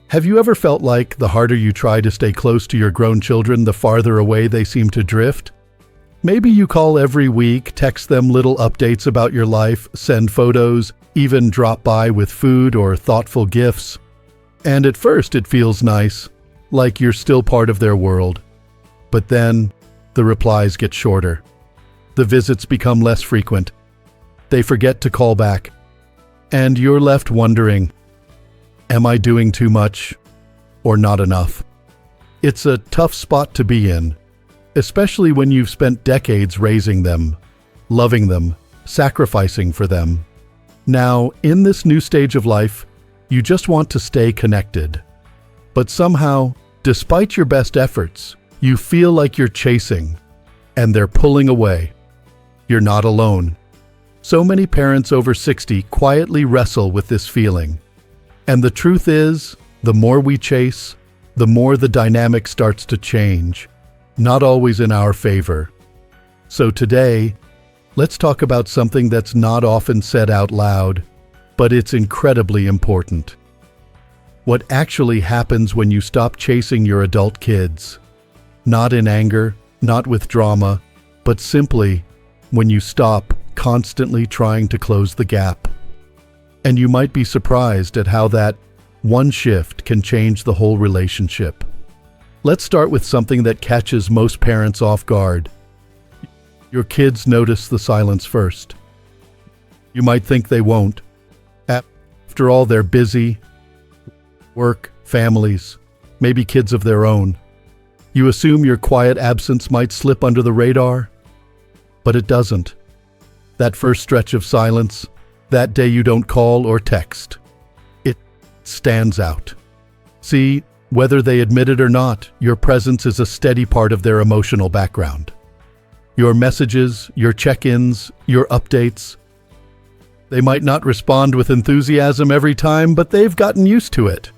Have you ever felt like the harder you try to stay close to your grown children, the farther away they seem to drift? Maybe you call every week, text them little updates about your life, send photos, even drop by with food or thoughtful gifts. And at first it feels nice, like you're still part of their world. But then, the replies get shorter. The visits become less frequent. They forget to call back. And you're left wondering, am I doing too much or not enough? It's a tough spot to be in, especially when you've spent decades raising them, loving them, sacrificing for them. Now, in this new stage of life, you just want to stay connected. But somehow, despite your best efforts, you feel like you're chasing, and they're pulling away. You're not alone. So many parents over 60 quietly wrestle with this feeling. And the truth is, the more we chase, the more the dynamic starts to change, not always in our favor. So today, let's talk about something that's not often said out loud, but it's incredibly important. What actually happens when you stop chasing your adult kids? Not in anger, not with drama, but simply when you stop constantly trying to close the gap. And you might be surprised at how that one shift can change the whole relationship. Let's start with something that catches most parents off guard. Your kids notice the silence first. You might think they won't. After all, they're busy, work, families, maybe kids of their own. You assume your quiet absence might slip under the radar, but it doesn't. That first stretch of silence, that day you don't call or text, it stands out. See, whether they admit it or not, your presence is a steady part of their emotional background. Your messages, your check-ins, your updates. They might not respond with enthusiasm every time, but they've gotten used to it.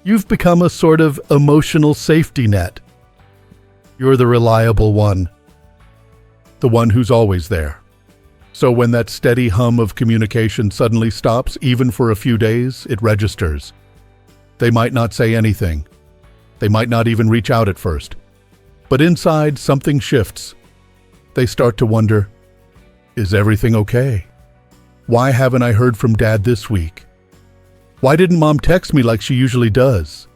You've become a sort of emotional safety net. You're the reliable one, the one who's always there. So when that steady hum of communication suddenly stops, even for a few days, it registers. They might not say anything. They might not even reach out at first. But inside, something shifts. They start to wonder, is everything okay? Why haven't I heard from Dad this week? Why didn't Mom text me like she usually does?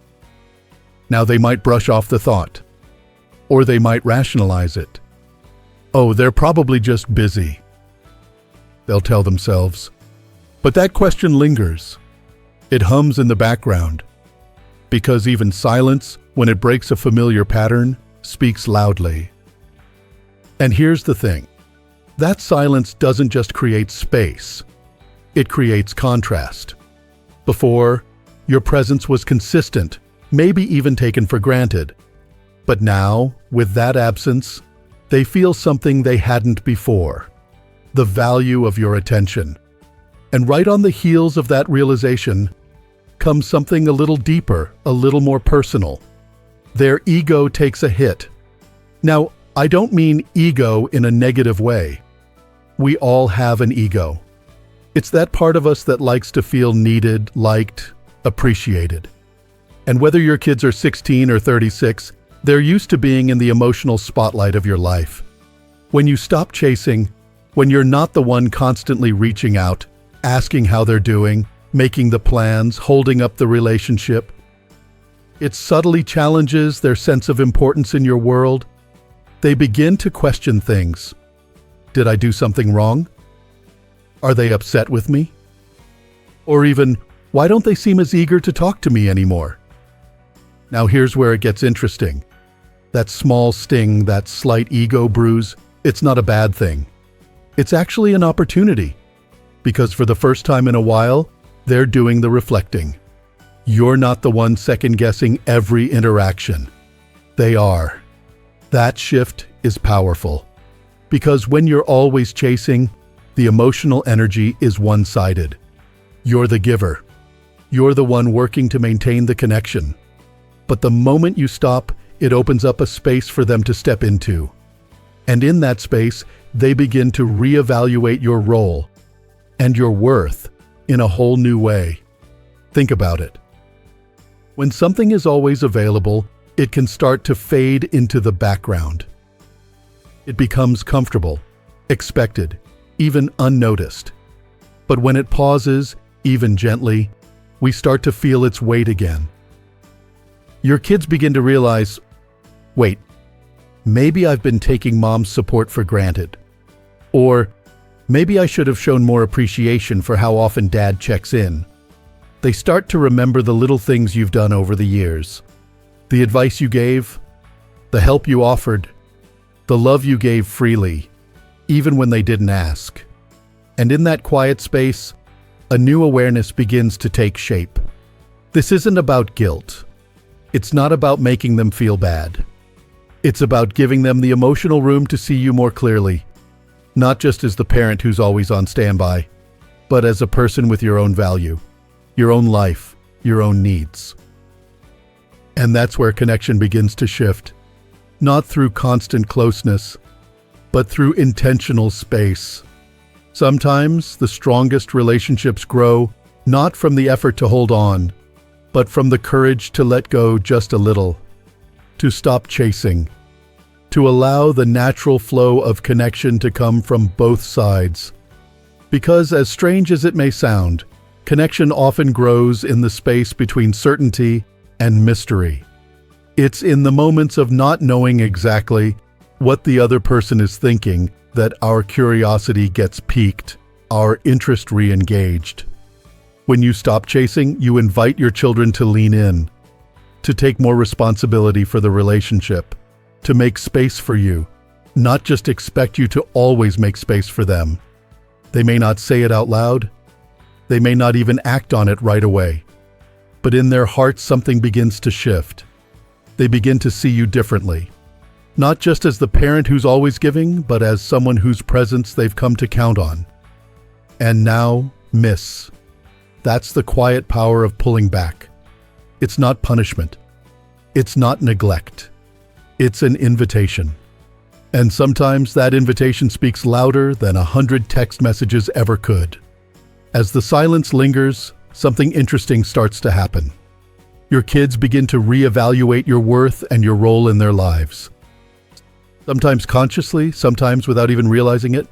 Now they might brush off the thought. Or they might rationalize it. Oh, they're probably just busy, they'll tell themselves. But that question lingers. It hums in the background. Because even silence, when it breaks a familiar pattern, speaks loudly. And here's the thing. That silence doesn't just create space. It creates contrast. Before, your presence was consistent, maybe even taken for granted. But now, with that absence, they feel something they hadn't before. The value of your attention. And right on the heels of that realization comes something a little deeper, a little more personal. Their ego takes a hit. Now, I don't mean ego in a negative way. We all have an ego. It's that part of us that likes to feel needed, liked, appreciated. And whether your kids are 16 or 36, they're used to being in the emotional spotlight of your life. When you stop chasing, when you're not the one constantly reaching out, asking how they're doing, making the plans, holding up the relationship, it subtly challenges their sense of importance in your world. They begin to question things. Did I do something wrong? Are they upset with me? Or even, why don't they seem as eager to talk to me anymore? Now here's where it gets interesting. That small sting, that slight ego bruise, it's not a bad thing. It's actually an opportunity. Because for the first time in a while, they're doing the reflecting. You're not the one second-guessing every interaction. They are. That shift is powerful. Because when you're always chasing, the emotional energy is one-sided. You're the giver. You're the one working to maintain the connection. But the moment you stop, it opens up a space for them to step into. And in that space, they begin to reevaluate your role and your worth in a whole new way. Think about it. When something is always available, it can start to fade into the background. It becomes comfortable, expected, even unnoticed. But when it pauses, even gently, we start to feel its weight again. Your kids begin to realize, wait, maybe I've been taking mom's support for granted. Or maybe I should have shown more appreciation for how often dad checks in. They start to remember the little things you've done over the years. The advice you gave, the help you offered, the love you gave freely, even when they didn't ask. And in that quiet space, a new awareness begins to take shape. This isn't about guilt. It's not about making them feel bad. It's about giving them the emotional room to see you more clearly, not just as the parent who's always on standby, but as a person with your own value, your own life, your own needs. And that's where connection begins to shift, not through constant closeness, but through intentional space. Sometimes the strongest relationships grow not from the effort to hold on, but from the courage to let go just a little, to stop chasing, to allow the natural flow of connection to come from both sides. Because as strange as it may sound, connection often grows in the space between certainty and mystery. It's in the moments of not knowing exactly what the other person is thinking that our curiosity gets piqued, our interest re-engaged. When you stop chasing, you invite your children to lean in, to take more responsibility for the relationship, to make space for you, not just expect you to always make space for them. They may not say it out loud, they may not even act on it right away, but in their hearts something begins to shift. They begin to see you differently. Not just as the parent who's always giving, but as someone whose presence they've come to count on. And now, miss. That's the quiet power of pulling back. It's not punishment. It's not neglect. It's an invitation. And sometimes that invitation speaks louder than 100 text messages ever could. As the silence lingers, something interesting starts to happen. Your kids begin to reevaluate your worth and your role in their lives. Sometimes consciously, sometimes without even realizing it.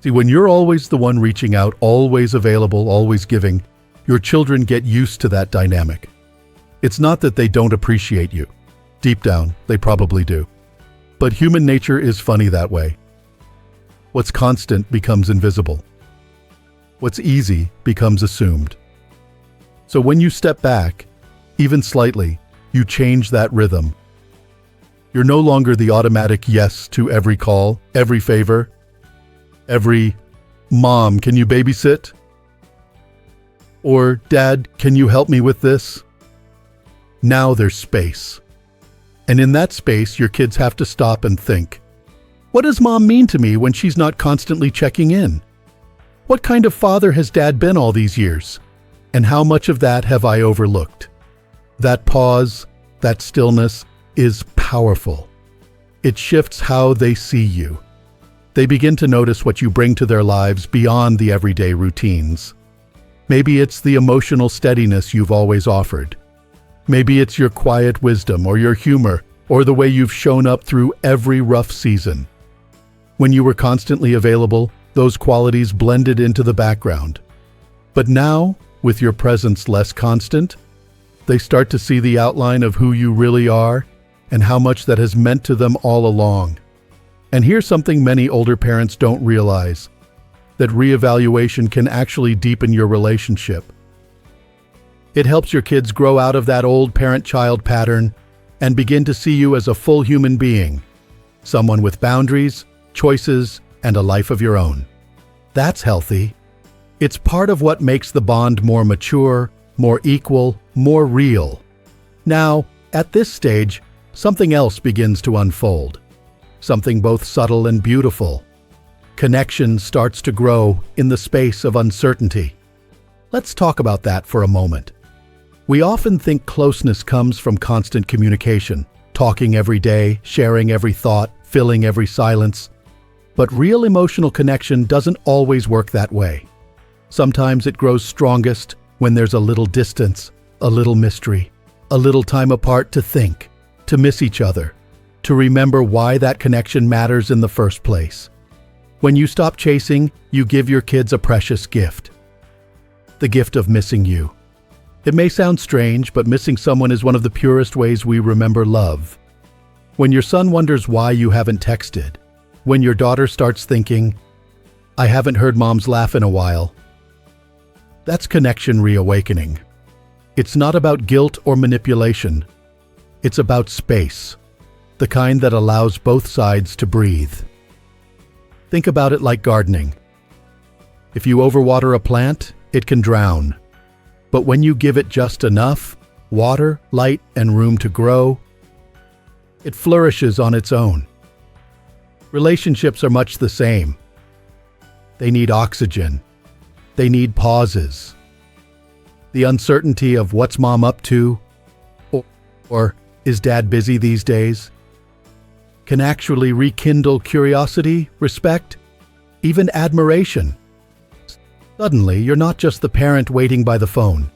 See, when you're always the one reaching out, always available, always giving, your children get used to that dynamic. It's not that they don't appreciate you. Deep down, they probably do. But human nature is funny that way. What's constant becomes invisible. What's easy becomes assumed. So when you step back, even slightly, you change that rhythm. You're no longer the automatic yes to every call, every favor, every "Mom, can you babysit?" or "Dad, can you help me with this?" Now there's space. And in that space, your kids have to stop and think, what does Mom mean to me when she's not constantly checking in? What kind of father has Dad been all these years? And how much of that have I overlooked? That pause, that stillness, is powerful. It shifts how they see you. They begin to notice what you bring to their lives beyond the everyday routines. Maybe it's the emotional steadiness you've always offered. Maybe it's your quiet wisdom or your humor or the way you've shown up through every rough season. When you were constantly available, those qualities blended into the background. But now, with your presence less constant, they start to see the outline of who you really are and how much that has meant to them all along. And here's something many older parents don't realize, that reevaluation can actually deepen your relationship. It helps your kids grow out of that old parent-child pattern and begin to see you as a full human being, someone with boundaries, choices, and a life of your own. That's healthy. It's part of what makes the bond more mature, more equal, more real. Now, at this stage, something else begins to unfold. Something both subtle and beautiful. Connection starts to grow in the space of uncertainty. Let's talk about that for a moment. We often think closeness comes from constant communication, talking every day, sharing every thought, filling every silence. But real emotional connection doesn't always work that way. Sometimes it grows strongest when there's a little distance, a little mystery, a little time apart to think, to miss each other, to remember why that connection matters in the first place. When you stop chasing, you give your kids a precious gift. The gift of missing you. It may sound strange, but missing someone is one of the purest ways we remember love. When your son wonders why you haven't texted, when your daughter starts thinking, "I haven't heard Mom's laugh in a while," that's connection reawakening. It's not about guilt or manipulation. It's about space, the kind that allows both sides to breathe. Think about it like gardening. If you overwater a plant, it can drown. But when you give it just enough, water, light, and room to grow, it flourishes on its own. Relationships are much the same. They need oxygen. They need pauses. The uncertainty of what's Mom up to, or is Dad busy these days, can actually rekindle curiosity, respect, even admiration. Suddenly, you're not just the parent waiting by the phone.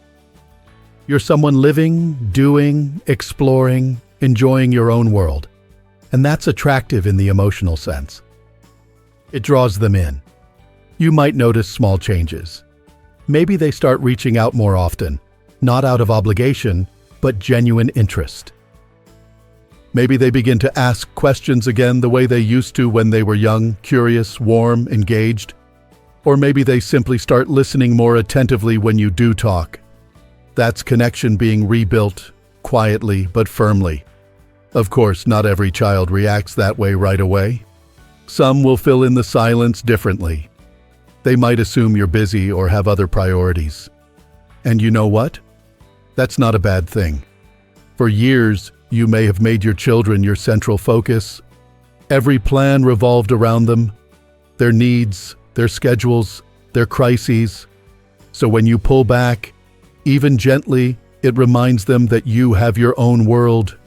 You're someone living, doing, exploring, enjoying your own world. And that's attractive in the emotional sense. It draws them in. You might notice small changes. Maybe they start reaching out more often, not out of obligation, but genuine interest. Maybe they begin to ask questions again the way they used to when they were young, curious, warm, engaged. Or maybe they simply start listening more attentively when you do talk. That's connection being rebuilt, quietly but firmly. Of course, not every child reacts that way right away. Some will fill in the silence differently. They might assume you're busy or have other priorities. And you know what? That's not a bad thing. For years, you may have made your children your central focus. Every plan revolved around them, their needs, their schedules, their crises. So when you pull back, even gently, it reminds them that you have your own world.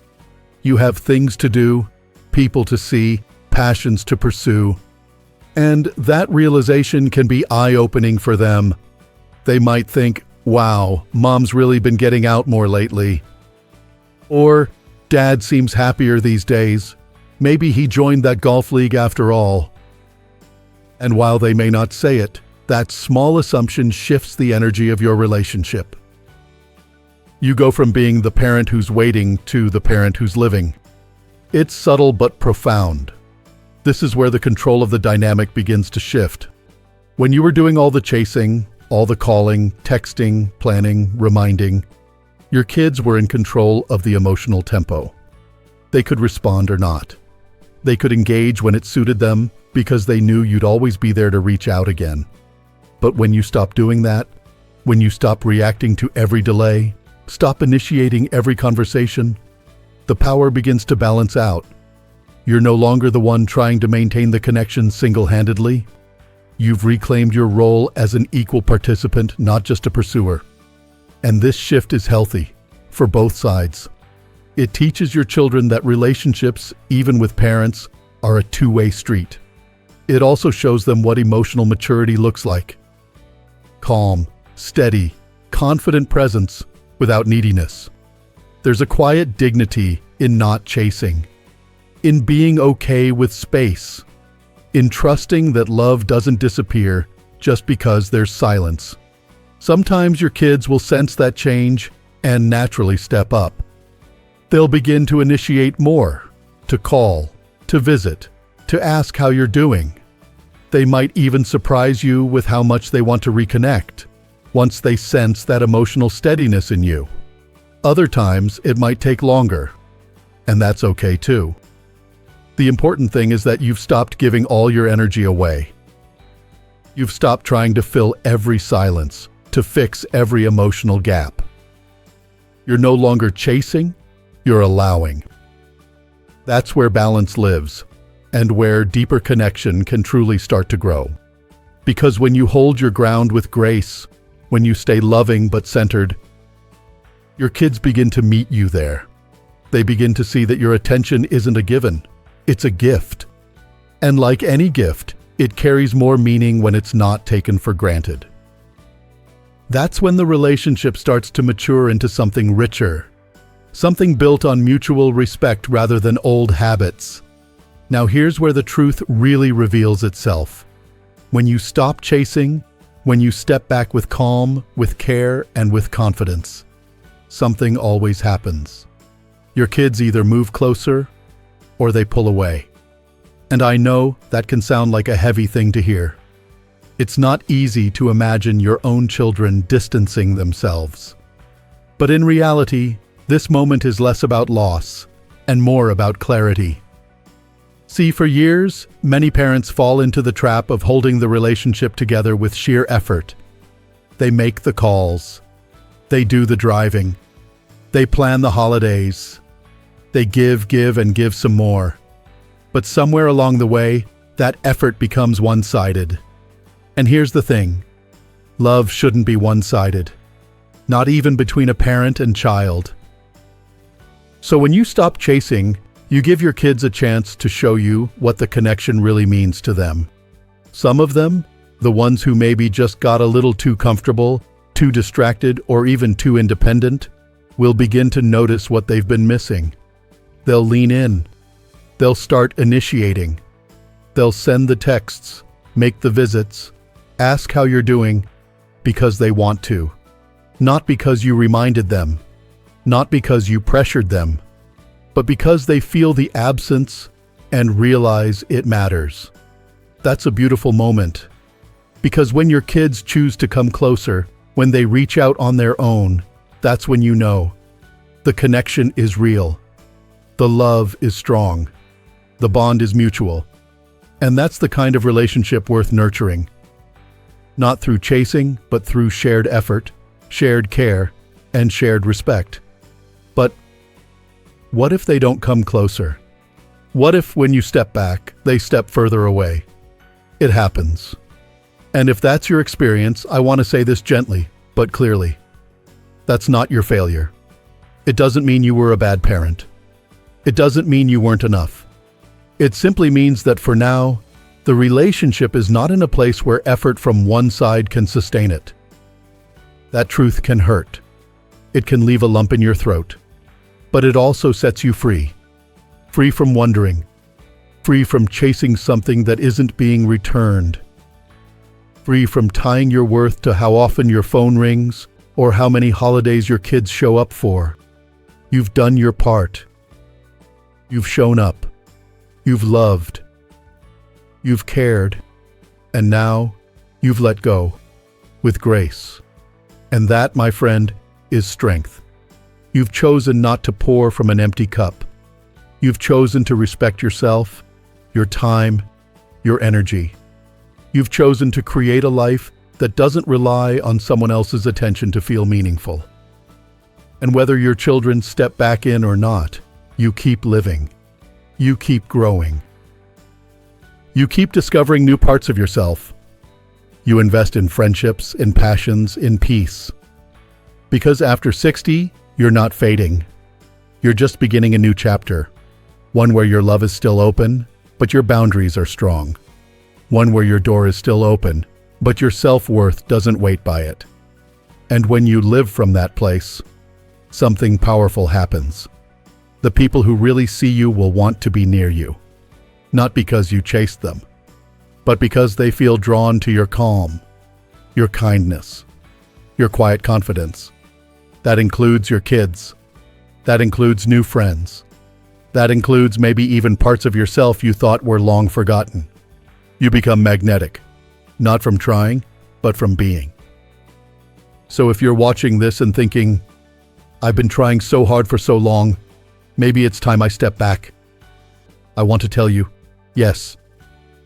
You have things to do, people to see, passions to pursue. And that realization can be eye-opening for them. They might think, "Wow, Mom's really been getting out more lately." Or, "Dad seems happier these days. Maybe he joined that golf league after all." And while they may not say it, that small assumption shifts the energy of your relationship. You go from being the parent who's waiting to the parent who's living. It's subtle but profound. This is where the control of the dynamic begins to shift. When you were doing all the chasing, all the calling, texting, planning, reminding, your kids were in control of the emotional tempo. They could respond or not. They could engage when it suited them because they knew you'd always be there to reach out again. But when you stop doing that, when you stop reacting to every delay, stop initiating every conversation, the power begins to balance out. You're no longer the one trying to maintain the connection single-handedly. You've reclaimed your role as an equal participant, not just a pursuer. And this shift is healthy for both sides. It teaches your children that relationships, even with parents, are a two-way street. It also shows them what emotional maturity looks like. Calm, steady, confident presence without neediness. There's a quiet dignity in not chasing, in being okay with space, in trusting that love doesn't disappear just because there's silence. Sometimes your kids will sense that change and naturally step up. They'll begin to initiate more, to call, to visit, to ask how you're doing. They might even surprise you with how much they want to reconnect, once they sense that emotional steadiness in you. Other times, it might take longer, and that's okay too. The important thing is that you've stopped giving all your energy away. You've stopped trying to fill every silence, to fix every emotional gap. You're no longer chasing, you're allowing. That's where balance lives, and where deeper connection can truly start to grow. Because when you hold your ground with grace, when you stay loving but centered, your kids begin to meet you there. They begin to see that your attention isn't a given, it's a gift. And like any gift, it carries more meaning when it's not taken for granted. That's when the relationship starts to mature into something richer, something built on mutual respect rather than old habits. Now here's where the truth really reveals itself. When you stop chasing, when you step back with calm, with care, and with confidence, something always happens. Your kids either move closer or they pull away. And I know that can sound like a heavy thing to hear. It's not easy to imagine your own children distancing themselves. But in reality, this moment is less about loss and more about clarity. See, for years, many parents fall into the trap of holding the relationship together with sheer effort. They make the calls. They do the driving. They plan the holidays. They give and give some more. But somewhere along the way, that effort becomes one-sided. And here's the thing. Love shouldn't be one-sided. Not even between a parent and child. So when you stop chasing, you give your kids a chance to show you what the connection really means to them. Some of them, the ones who maybe just got a little too comfortable, too distracted, or even too independent, will begin to notice what they've been missing. They'll lean in. They'll start initiating. They'll send the texts, make the visits, ask how you're doing, because they want to. Not because you reminded them. Not because you pressured them. But because they feel the absence and realize it matters. That's a beautiful moment. Because when your kids choose to come closer, when they reach out on their own, that's when you know. The connection is real. The love is strong. The bond is mutual. And that's the kind of relationship worth nurturing. Not through chasing, but through shared effort, shared care, and shared respect. But what if they don't come closer? What if, when you step back, they step further away? It happens. And if that's your experience, I want to say this gently, but clearly. That's not your failure. It doesn't mean you were a bad parent. It doesn't mean you weren't enough. It simply means that for now, the relationship is not in a place where effort from one side can sustain it. That truth can hurt. It can leave a lump in your throat. But it also sets you free. Free from wondering. Free from chasing something that isn't being returned. Free from tying your worth to how often your phone rings or how many holidays your kids show up for. You've done your part. You've shown up. You've loved. You've cared. And now you've let go with grace. And that, my friend, is strength. You've chosen not to pour from an empty cup. You've chosen to respect yourself, your time, your energy. You've chosen to create a life that doesn't rely on someone else's attention to feel meaningful. And whether your children step back in or not, you keep living. You keep growing. You keep discovering new parts of yourself. You invest in friendships, in passions, in peace. Because after 60, you're not fading. You're just beginning a new chapter. One where your love is still open, but your boundaries are strong. One where your door is still open, but your self-worth doesn't wait by it. And when you live from that place, something powerful happens. The people who really see you will want to be near you. Not because you chased them, but because they feel drawn to your calm, your kindness, your quiet confidence. That includes your kids. That includes new friends. That includes maybe even parts of yourself you thought were long forgotten. You become magnetic, not from trying, but from being. So if you're watching this and thinking, I've been trying so hard for so long, maybe it's time I step back. I want to tell you, yes,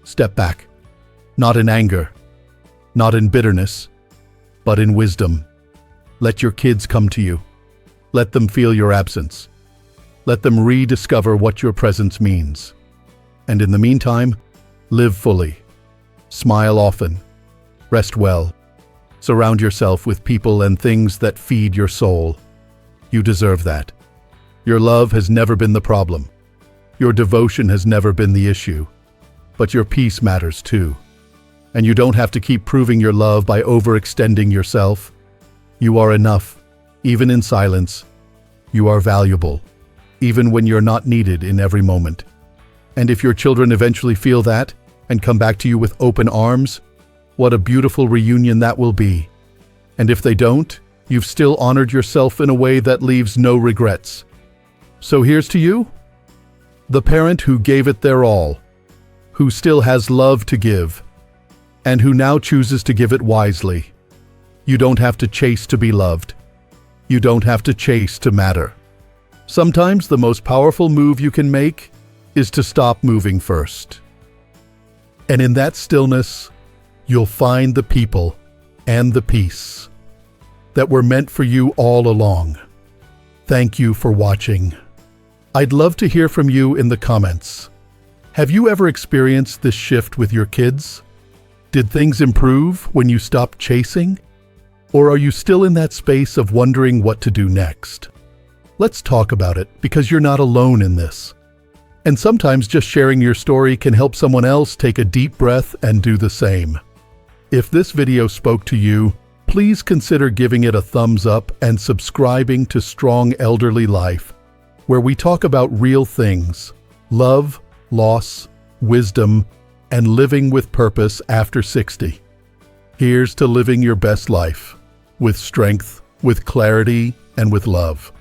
step back. Not in anger, not in bitterness, but in wisdom. Let your kids come to you. Let them feel your absence. Let them rediscover what your presence means. And in the meantime, live fully. Smile often. Rest well. Surround yourself with people and things that feed your soul. You deserve that. Your love has never been the problem. Your devotion has never been the issue. But your peace matters too. And you don't have to keep proving your love by overextending yourself, You are enough, even in silence. You are valuable, even when you're not needed in every moment. And if your children eventually feel that and come back to you with open arms, what a beautiful reunion that will be. And if they don't, you've still honored yourself in a way that leaves no regrets. So here's to you, the parent who gave it their all, who still has love to give, and who now chooses to give it wisely. You don't have to chase to be loved. You don't have to chase to matter. Sometimes the most powerful move you can make is to stop moving first. And in that stillness, you'll find the people and the peace that were meant for you all along. Thank you for watching. I'd love to hear from you in the comments. Have you ever experienced this shift with your kids? Did things improve when you stopped chasing? Or are you still in that space of wondering what to do next? Let's talk about it, because you're not alone in this. And sometimes just sharing your story can help someone else take a deep breath and do the same. If this video spoke to you, please consider giving it a thumbs up and subscribing to Strong Elderly Life, where we talk about real things: love, loss, wisdom, and living with purpose after 60. Here's to living your best life, with strength, with clarity, and with love.